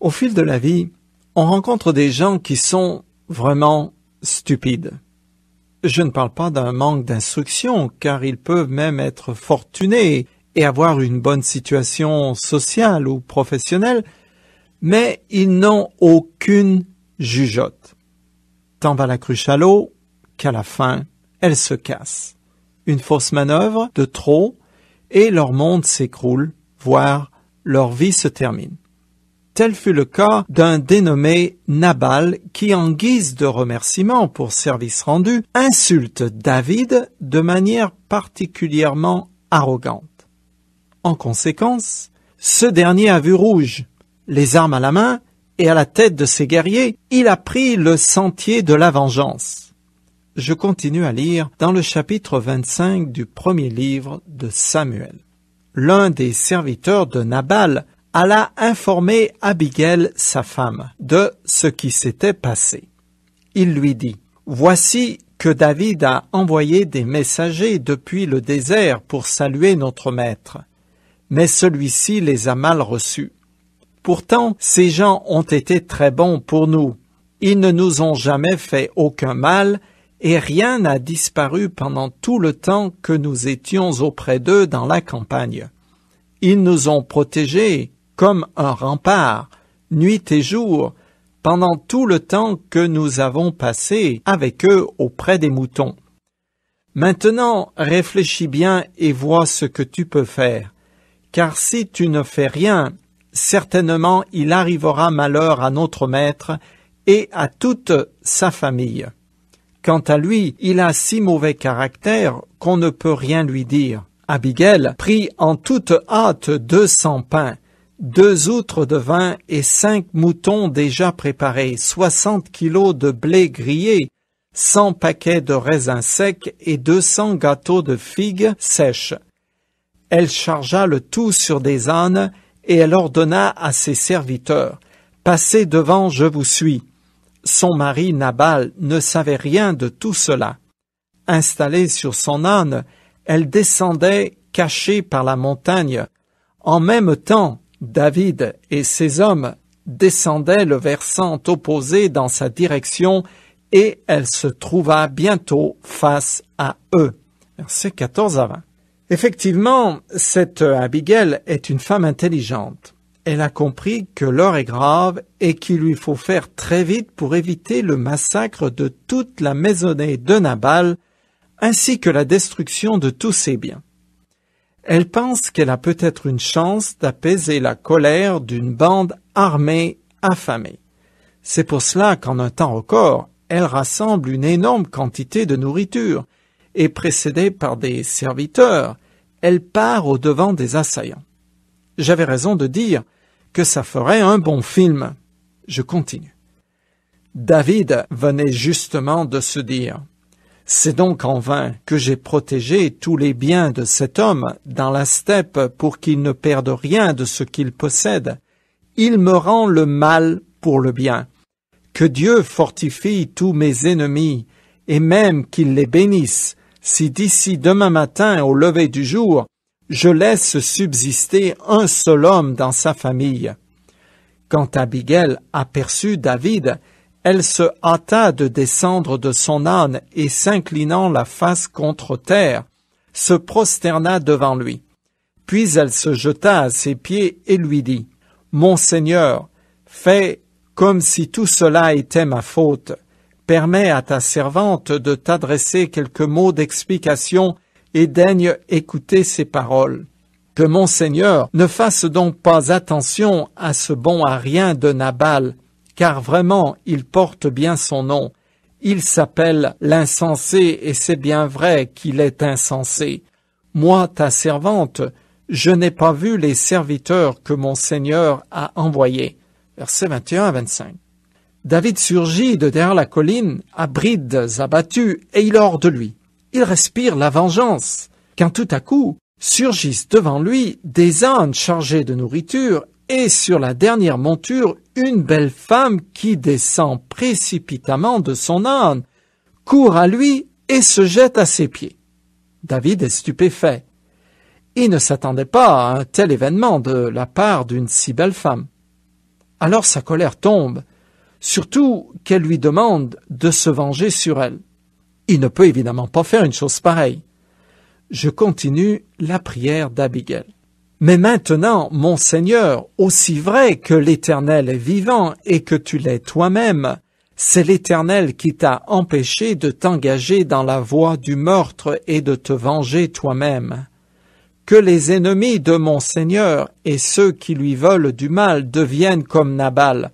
Au fil de la vie, on rencontre des gens qui sont vraiment stupides. Je ne parle pas d'un manque d'instruction, car ils peuvent même être fortunés et avoir une bonne situation sociale ou professionnelle, mais ils n'ont aucune jugeote. Tant va la cruche à l'eau qu'à la fin, elle se casse. Une fausse manœuvre de trop et leur monde s'écroule, voire leur vie se termine. Tel fut le cas d'un dénommé Nabal qui, en guise de remerciement pour service rendu, insulte David de manière particulièrement arrogante. En conséquence, ce dernier a vu rouge. Les armes à la main et à la tête de ses guerriers, il a pris le sentier de la vengeance. Je continue à lire dans le chapitre 25 du premier livre de Samuel. L'un des serviteurs de Nabal alla informer Abigail, sa femme, de ce qui s'était passé. Il lui dit, « Voici que David a envoyé des messagers depuis le désert pour saluer notre maître. Mais celui-ci les a mal reçus. Pourtant, ces gens ont été très bons pour nous. Ils ne nous ont jamais fait aucun mal et rien n'a disparu pendant tout le temps que nous étions auprès d'eux dans la campagne. Ils nous ont protégés comme un rempart, nuit et jour, pendant tout le temps que nous avons passé avec eux auprès des moutons. Maintenant, réfléchis bien et vois ce que tu peux faire, car si tu ne fais rien, certainement il arrivera malheur à notre maître et à toute sa famille. Quant à lui, il a si mauvais caractère qu'on ne peut rien lui dire. » Abigail prit en toute hâte 200 pains, 2 outres de vin et 5 moutons déjà préparés, 60 kilos de blé grillé, 100 paquets de raisins secs et 200 gâteaux de figues sèches. Elle chargea le tout sur des ânes et elle ordonna à ses serviteurs, « Passez devant, je vous suis. » Son mari Nabal ne savait rien de tout cela. Installée sur son âne, elle descendait cachée par la montagne. En même temps, David et ses hommes descendaient le versant opposé dans sa direction et elle se trouva bientôt face à eux. Versets 14 à 20. Effectivement, cette Abigail est une femme intelligente. Elle a compris que l'heure est grave et qu'il lui faut faire très vite pour éviter le massacre de toute la maisonnée de Nabal ainsi que la destruction de tous ses biens. Elle pense qu'elle a peut-être une chance d'apaiser la colère d'une bande armée affamée. C'est pour cela qu'en un temps record, elle rassemble une énorme quantité de nourriture et, précédée par des serviteurs, elle part au-devant des assaillants. J'avais raison de dire que ça ferait un bon film. Je continue. David venait justement de se dire « C'est donc en vain que j'ai protégé tous les biens de cet homme dans la steppe pour qu'il ne perde rien de ce qu'il possède. Il me rend le mal pour le bien. Que Dieu fortifie tous mes ennemis, et même qu'il les bénisse, si d'ici demain matin au lever du jour, je laisse subsister un seul homme dans sa famille. » Quand Abigail aperçut David, elle se hâta de descendre de son âne et, s'inclinant la face contre terre, se prosterna devant lui. Puis elle se jeta à ses pieds et lui dit, « Mon Seigneur, fais comme si tout cela était ma faute. Permets à ta servante de t'adresser quelques mots d'explication et daigne écouter ses paroles. Que mon Seigneur ne fasse donc pas attention à ce bon à rien de Nabal, car vraiment il porte bien son nom. Il s'appelle l'insensé et c'est bien vrai qu'il est insensé. Moi, ta servante, je n'ai pas vu les serviteurs que mon Seigneur a envoyés. » Versets 21 à 25. David surgit de derrière la colline, à brides abattues, et il est hors de lui. Il respire la vengeance, quand tout à coup surgissent devant lui des ânes chargés de nourriture et sur la dernière monture une belle femme qui descend précipitamment de son âne, court à lui et se jette à ses pieds. David est stupéfait. Il ne s'attendait pas à un tel événement de la part d'une si belle femme. alors sa colère tombe, surtout qu'elle lui demande de se venger sur elle. Il ne peut évidemment pas faire une chose pareille. Je continue la prière d'Abigail. Mais maintenant, mon Seigneur, aussi vrai que l'Éternel est vivant et que tu l'es toi-même, c'est l'Éternel qui t'a empêché de t'engager dans la voie du meurtre et de te venger toi-même. Que les ennemis de mon Seigneur et ceux qui lui veulent du mal deviennent comme Nabal.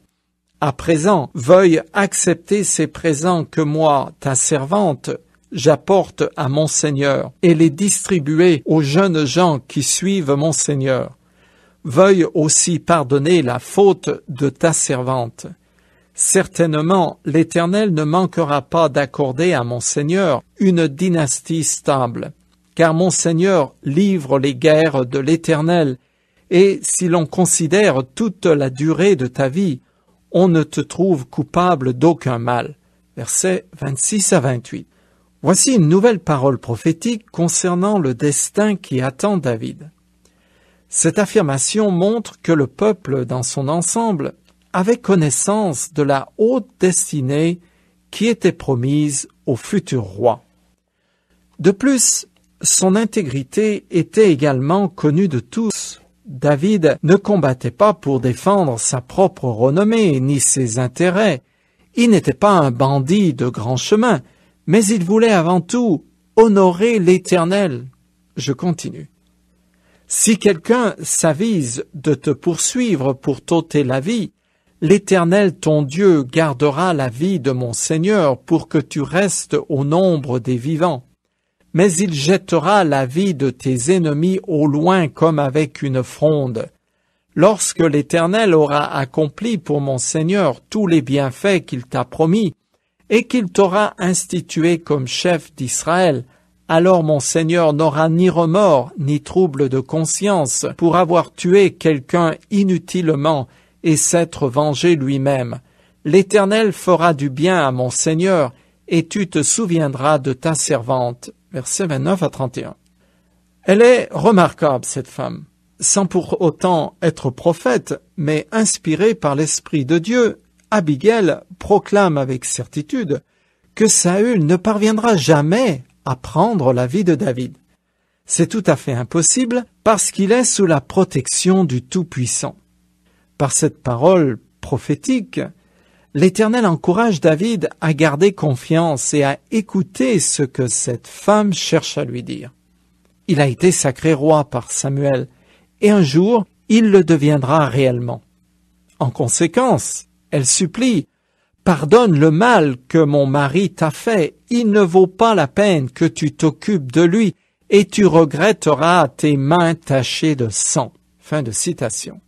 À présent, veuille accepter ces présents que moi, ta servante, j'apporte à mon Seigneur et les distribuer aux jeunes gens qui suivent mon Seigneur. Veuille aussi pardonner la faute de ta servante. Certainement, l'Éternel ne manquera pas d'accorder à mon Seigneur une dynastie stable, car mon Seigneur livre les guerres de l'Éternel, et si l'on considère toute la durée de ta vie, on ne te trouve coupable d'aucun mal. Versets 26 à 28. Voici une nouvelle parole prophétique concernant le destin qui attend David. Cette affirmation montre que le peuple dans son ensemble avait connaissance de la haute destinée qui était promise au futur roi. De plus, son intégrité était également connue de tous. David ne combattait pas pour défendre sa propre renommée ni ses intérêts. Il n'était pas un bandit de grand chemin, mais il voulait avant tout honorer l'Éternel. Je continue. Si quelqu'un s'avise de te poursuivre pour t'ôter la vie, l'Éternel ton Dieu gardera la vie de mon Seigneur pour que tu restes au nombre des vivants. Mais il jettera la vie de tes ennemis au loin comme avec une fronde. Lorsque l'Éternel aura accompli pour mon Seigneur tous les bienfaits qu'il t'a promis, et qu'il t'aura institué comme chef d'Israël, alors mon Seigneur n'aura ni remords ni trouble de conscience pour avoir tué quelqu'un inutilement et s'être vengé lui-même. L'Éternel fera du bien à mon Seigneur, et tu te souviendras de ta servante. Versets 29 à 31. Elle est remarquable, cette femme, sans pour autant être prophète, mais inspirée par l'Esprit de Dieu. Abigail proclame avec certitude que Saül ne parviendra jamais à prendre la vie de David. C'est tout à fait impossible parce qu'il est sous la protection du Tout-Puissant. Par cette parole prophétique, l'Éternel encourage David à garder confiance et à écouter ce que cette femme cherche à lui dire. Il a été sacré roi par Samuel, et un jour, il le deviendra réellement. En conséquence, elle supplie « Pardonne le mal que mon mari t'a fait, il ne vaut pas la peine que tu t'occupes de lui, et tu regretteras tes mains tachées de sang. » Fin de citation.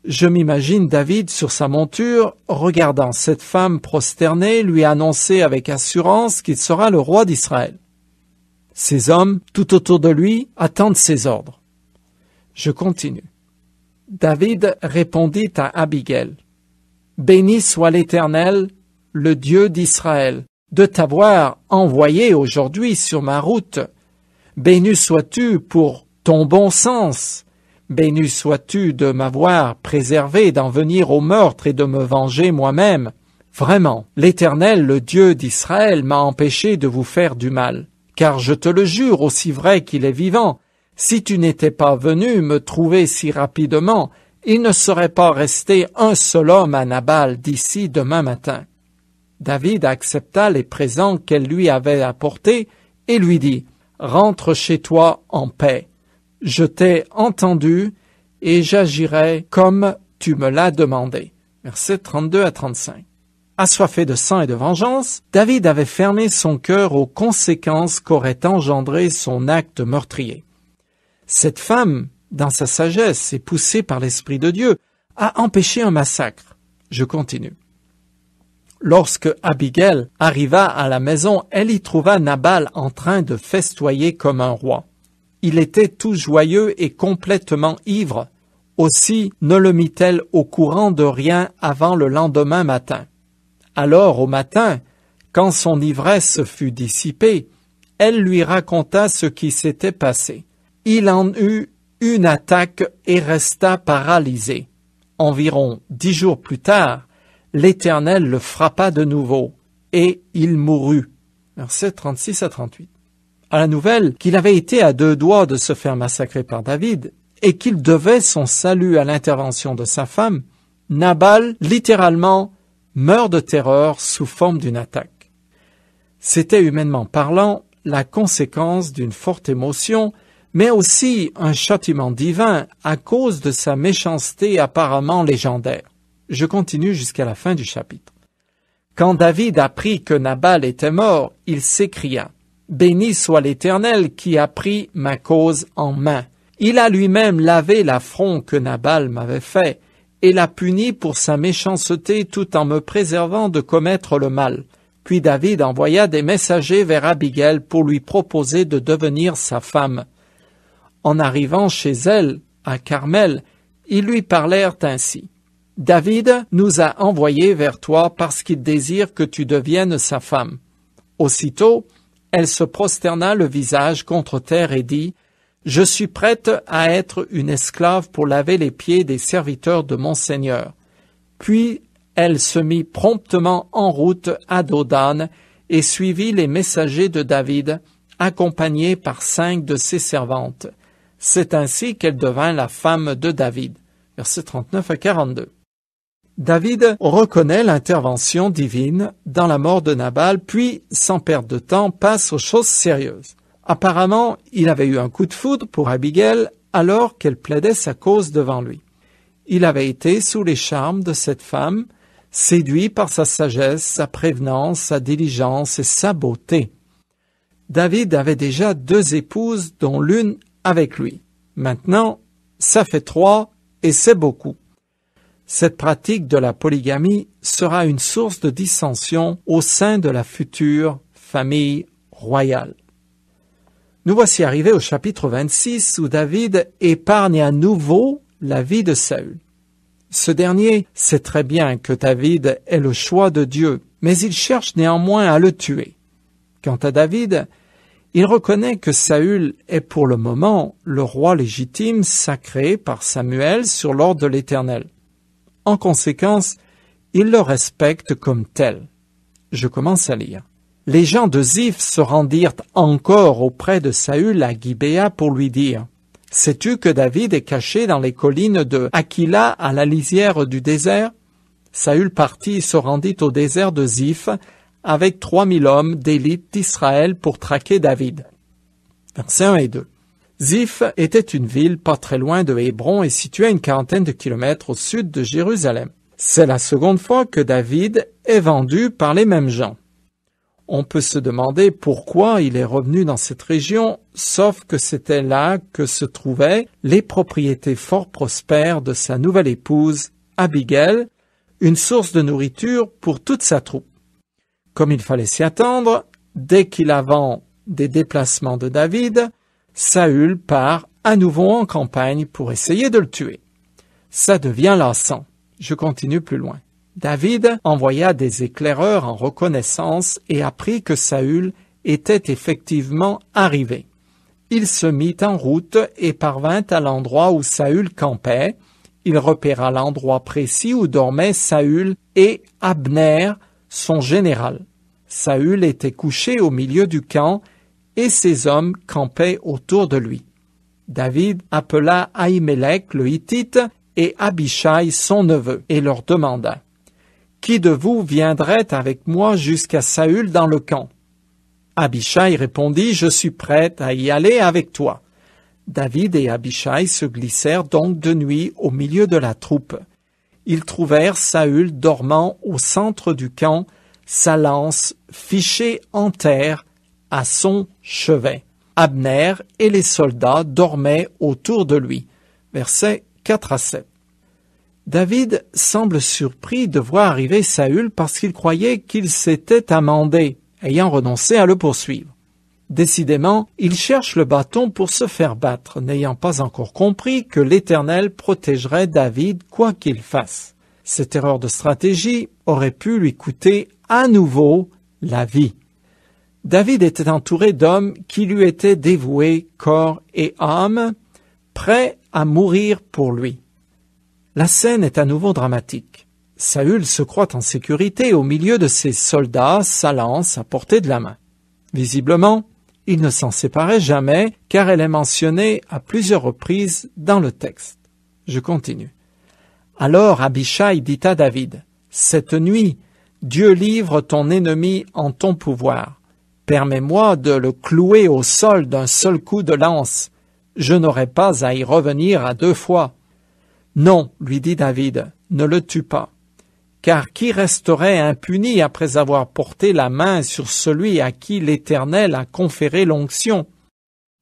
Je m'imagine David sur sa monture, regardant cette femme prosternée lui annoncer avec assurance qu'il sera le roi d'Israël. Ces hommes, tout autour de lui, attendent ses ordres. Je continue. David répondit à Abigail. « Béni soit l'Éternel, le Dieu d'Israël, de t'avoir envoyé aujourd'hui sur ma route. Béni sois-tu pour ton bon sens. Béni sois-tu de m'avoir préservé d'en venir au meurtre et de me venger moi-même. Vraiment, l'Éternel, le Dieu d'Israël, m'a empêché de vous faire du mal. Car je te le jure, aussi vrai qu'il est vivant, si tu n'étais pas venu me trouver si rapidement, il ne serait pas resté un seul homme à Nabal d'ici demain matin. » David accepta les présents qu'elle lui avait apportés et lui dit « Rentre chez toi en paix. Je t'ai entendu et j'agirai comme tu me l'as demandé. » Versets 32 à 35. Assoiffé de sang et de vengeance, David avait fermé son cœur aux conséquences qu'aurait engendré son acte meurtrier. Cette femme, dans sa sagesse et poussée par l'Esprit de Dieu, a empêché un massacre. Je continue. Lorsque Abigail arriva à la maison, elle y trouva Nabal en train de festoyer comme un roi. Il était tout joyeux et complètement ivre. Aussi ne le mit-elle au courant de rien avant le lendemain matin. Alors, au matin, quand son ivresse fut dissipée, elle lui raconta ce qui s'était passé. Il en eut une attaque et resta paralysé. Environ 10 jours plus tard, l'Éternel le frappa de nouveau, et il mourut. Versets 36 à 38. À la nouvelle qu'il avait été à 2 doigts de se faire massacrer par David, et qu'il devait son salut à l'intervention de sa femme, Nabal, littéralement, meurt de terreur sous forme d'une attaque. C'était, humainement parlant, la conséquence d'une forte émotion, mais aussi un châtiment divin à cause de sa méchanceté apparemment légendaire. Je continue jusqu'à la fin du chapitre. Quand David apprit que Nabal était mort, il s'écria « Béni soit l'Éternel qui a pris ma cause en main. Il a lui-même lavé l'affront que Nabal m'avait fait et l'a puni pour sa méchanceté tout en me préservant de commettre le mal. » Puis David envoya des messagers vers Abigail pour lui proposer de devenir sa femme. En arrivant chez elle, à Carmel, ils lui parlèrent ainsi. « David nous a envoyés vers toi parce qu'il désire que tu deviennes sa femme. » Aussitôt, elle se prosterna le visage contre terre et dit « Je suis prête à être une esclave pour laver les pieds des serviteurs de mon Seigneur. » Puis elle se mit promptement en route à Dodan et suivit les messagers de David, accompagnée par 5 de ses servantes. C'est ainsi qu'elle devint la femme de David. Versets 39 à 42. David reconnaît l'intervention divine dans la mort de Nabal, puis, sans perdre de temps, passe aux choses sérieuses. Apparemment, il avait eu un coup de foudre pour Abigail alors qu'elle plaidait sa cause devant lui. Il avait été sous les charmes de cette femme, séduit par sa sagesse, sa prévenance, sa diligence et sa beauté. David avait déjà 2 épouses, dont l'une avec lui. Maintenant, ça fait 3 et c'est beaucoup. Cette pratique de la polygamie sera une source de dissension au sein de la future famille royale. Nous voici arrivés au chapitre 26 où David épargne à nouveau la vie de Saül. Ce dernier sait très bien que David est le choix de Dieu, mais il cherche néanmoins à le tuer. Quant à David, il reconnaît que Saül est pour le moment le roi légitime sacré par Samuel sur l'ordre de l'Éternel. En conséquence, il le respecte comme tel. Je commence à lire. Les gens de Ziph se rendirent encore auprès de Saül à Gibéa pour lui dire « Sais-tu que David est caché dans les collines de Hakila à la lisière du désert ?» Saül partit et se rendit au désert de Ziph avec 3000 hommes d'élite d'Israël pour traquer David. Versets 1 et 2. Ziph était une ville pas très loin de Hébron et située à une 40aine de kilomètres au sud de Jérusalem. C'est la seconde fois que David est vendu par les mêmes gens. On peut se demander pourquoi il est revenu dans cette région, sauf que c'était là que se trouvaient les propriétés fort prospères de sa nouvelle épouse, Abigail, une source de nourriture pour toute sa troupe. Comme il fallait s'y attendre, dès qu'il avance des déplacements de David, Saül part à nouveau en campagne pour essayer de le tuer. Ça devient lassant. Je continue plus loin. David envoya des éclaireurs en reconnaissance et apprit que Saül était effectivement arrivé. Il se mit en route et parvint à l'endroit où Saül campait. Il repéra l'endroit précis où dormaient Saül et Abner, son général. Saül était couché au milieu du camp et ses hommes campaient autour de lui. David appela Ahimelech le Hittite et Abishai son neveu et leur demanda « Qui de vous viendrait avec moi jusqu'à Saül dans le camp ?» Abishai répondit « Je suis prêt à y aller avec toi. » David et Abishai se glissèrent donc de nuit au milieu de la troupe. Ils trouvèrent Saül dormant au centre du camp, sa lance fichée en terre à son chevet. Abner et les soldats dormaient autour de lui. Versets 4 à 7. David semble surpris de voir arriver Saül parce qu'il croyait qu'il s'était amendé, ayant renoncé à le poursuivre. Décidément, il cherche le bâton pour se faire battre, n'ayant pas encore compris que l'Éternel protégerait David quoi qu'il fasse. Cette erreur de stratégie aurait pu lui coûter à nouveau la vie. David était entouré d'hommes qui lui étaient dévoués corps et âme, prêts à mourir pour lui. La scène est à nouveau dramatique. Saül se croit en sécurité au milieu de ses soldats, sa lance à portée de la main. Visiblement, il ne s'en séparait jamais, car elle est mentionnée à plusieurs reprises dans le texte. Je continue. Alors Abishai dit à David, « Cette nuit, Dieu livre ton ennemi en ton pouvoir. Permets-moi de le clouer au sol d'un seul coup de lance. Je n'aurai pas à y revenir à 2 fois. » « Non, lui dit David, ne le tue pas. Car qui resterait impuni après avoir porté la main sur celui à qui l'Éternel a conféré l'onction?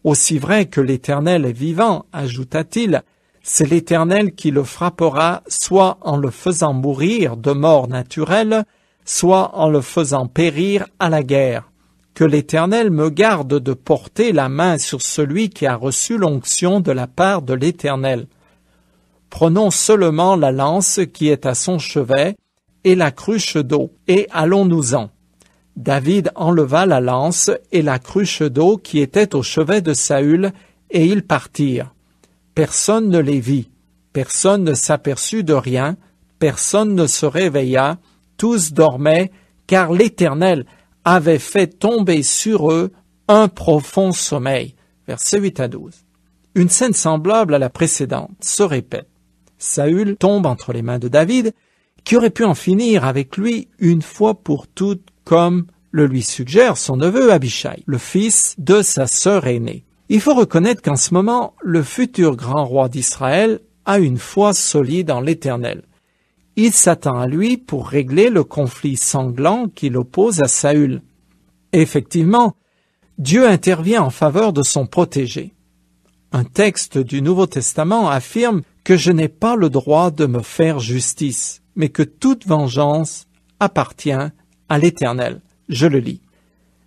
Aussi vrai que l'Éternel est vivant, ajouta-t-il, c'est l'Éternel qui le frappera soit en le faisant mourir de mort naturelle, soit en le faisant périr à la guerre. Que l'Éternel me garde de porter la main sur celui qui a reçu l'onction de la part de l'Éternel. Prenons seulement la lance qui est à son chevet et la cruche d'eau, et allons-nous-en. David enleva la lance et la cruche d'eau qui était au chevet de Saül, et ils partirent. Personne ne les vit, personne ne s'aperçut de rien, personne ne se réveilla, tous dormaient, car l'Éternel avait fait tomber sur eux un profond sommeil. Versets 8 à 12. Une scène semblable à la précédente se répète. Saül tombe entre les mains de David, qui aurait pu en finir avec lui une fois pour toutes, comme le lui suggère son neveu Abishai, le fils de sa sœur aînée. Il faut reconnaître qu'en ce moment, le futur grand roi d'Israël a une foi solide en l'Éternel. Il s'attend à lui pour régler le conflit sanglant qui l'oppose à Saül. Effectivement, Dieu intervient en faveur de son protégé. Un texte du Nouveau Testament affirme que je n'ai pas le droit de me faire justice, mais que toute vengeance appartient à l'Éternel. Je le lis.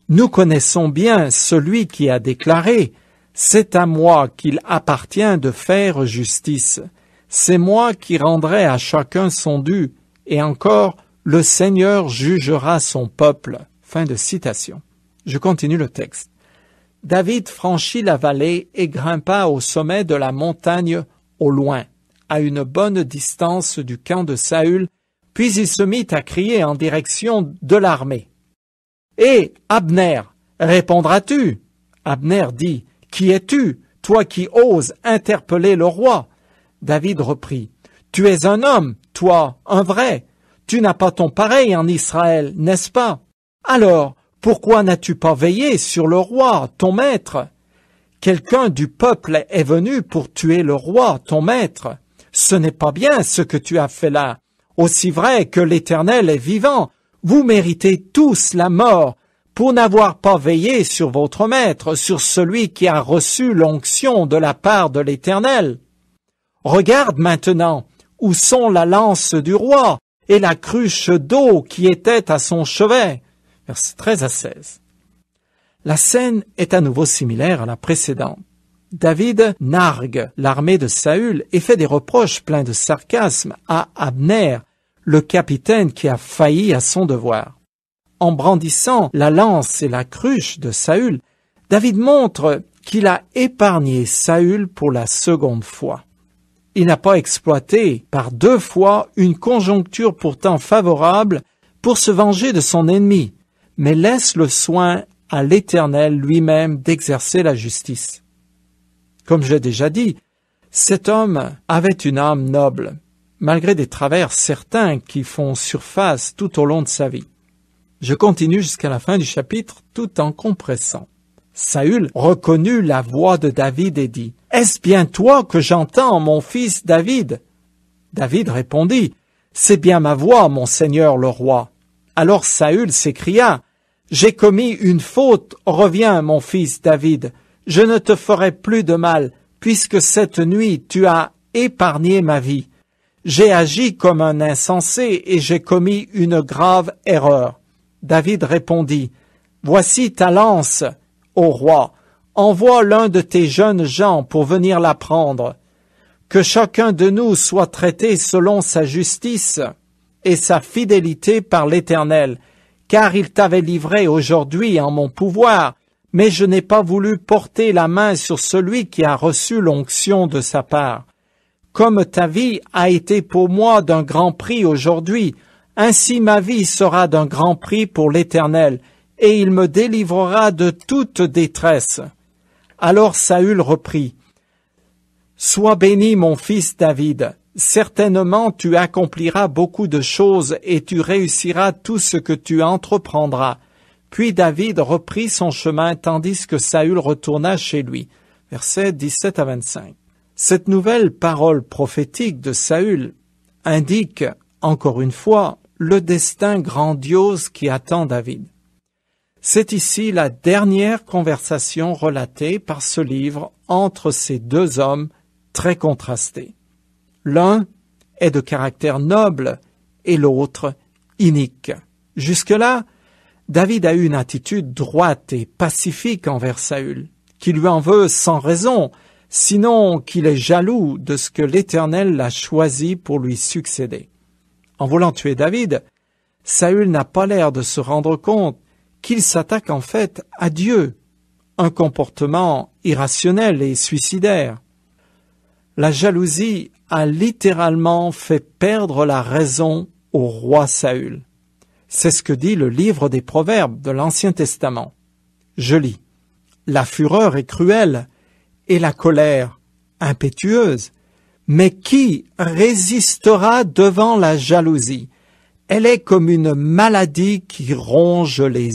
Nous connaissons bien celui qui a déclaré « C'est à moi qu'il appartient de faire justice. C'est moi qui rendrai à chacun son dû. Et encore, le Seigneur jugera son peuple. » Fin de citation. Je continue le texte. David franchit la vallée et grimpa au sommet de la montagne au loin, à une bonne distance du camp de Saül, puis il se mit à crier en direction de l'armée. « Hé, Abner, répondras-tu » Abner dit, « Qui es-tu, toi qui oses interpeller le roi ?» David reprit, « Tu es un homme, toi, un vrai. Tu n'as pas ton pareil en Israël, n'est-ce pas? Alors, pourquoi n'as-tu pas veillé sur le roi, ton maître? Quelqu'un du peuple est venu pour tuer le roi, ton maître. Ce n'est pas bien ce que tu as fait là. Aussi vrai que l'Éternel est vivant, vous méritez tous la mort pour n'avoir pas veillé sur votre maître, sur celui qui a reçu l'onction de la part de l'Éternel. Regarde maintenant où sont la lance du roi et la cruche d'eau qui était à son chevet. » Versets 13 à 16. La scène est à nouveau similaire à la précédente. David nargue l'armée de Saül et fait des reproches pleins de sarcasme à Abner, le capitaine qui a failli à son devoir. En brandissant la lance et la cruche de Saül, David montre qu'il a épargné Saül pour la seconde fois. Il n'a pas exploité par 2 fois une conjoncture pourtant favorable pour se venger de son ennemi, mais laisse le soin à l'Éternel lui-même d'exercer la justice. Comme j'ai déjà dit, cet homme avait une âme noble, malgré des travers certains qui font surface tout au long de sa vie. Je continue jusqu'à la fin du chapitre tout en compressant. Saül reconnut la voix de David et dit, « Est-ce bien toi que j'entends, mon fils David ?» David répondit, « C'est bien ma voix, mon seigneur le roi. » Alors Saül s'écria, « J'ai commis une faute, reviens, mon fils David. Je ne te ferai plus de mal, puisque cette nuit tu as épargné ma vie. J'ai agi comme un insensé et j'ai commis une grave erreur. » David répondit, « Voici ta lance, ô roi. Envoie l'un de tes jeunes gens pour venir la prendre. Que chacun de nous soit traité selon sa justice et sa fidélité par l'Éternel, car il t'avait livré aujourd'hui en mon pouvoir, mais je n'ai pas voulu porter la main sur celui qui a reçu l'onction de sa part. Comme ta vie a été pour moi d'un grand prix aujourd'hui, ainsi ma vie sera d'un grand prix pour l'Éternel, et il me délivrera de toute détresse. » Alors Saül reprit, « Sois béni, mon fils David. Certainement tu accompliras beaucoup de choses et tu réussiras tout ce que tu entreprendras. » Puis David reprit son chemin tandis que Saül retourna chez lui. Versets 17 à 25. Cette nouvelle parole prophétique de Saül indique, encore une fois, le destin grandiose qui attend David. C'est ici la dernière conversation relatée par ce livre entre ces deux hommes très contrastés. L'un est de caractère noble et l'autre inique. Jusque-là, David a eu une attitude droite et pacifique envers Saül, qui lui en veut sans raison, sinon qu'il est jaloux de ce que l'Éternel l'a choisi pour lui succéder. En voulant tuer David, Saül n'a pas l'air de se rendre compte qu'il s'attaque en fait à Dieu, un comportement irrationnel et suicidaire. La jalousie a littéralement fait perdre la raison au roi Saül. C'est ce que dit le livre des Proverbes de l'Ancien Testament. Je lis. « La fureur est cruelle et la colère impétueuse. Mais qui résistera devant la jalousie? Elle est comme une maladie qui ronge les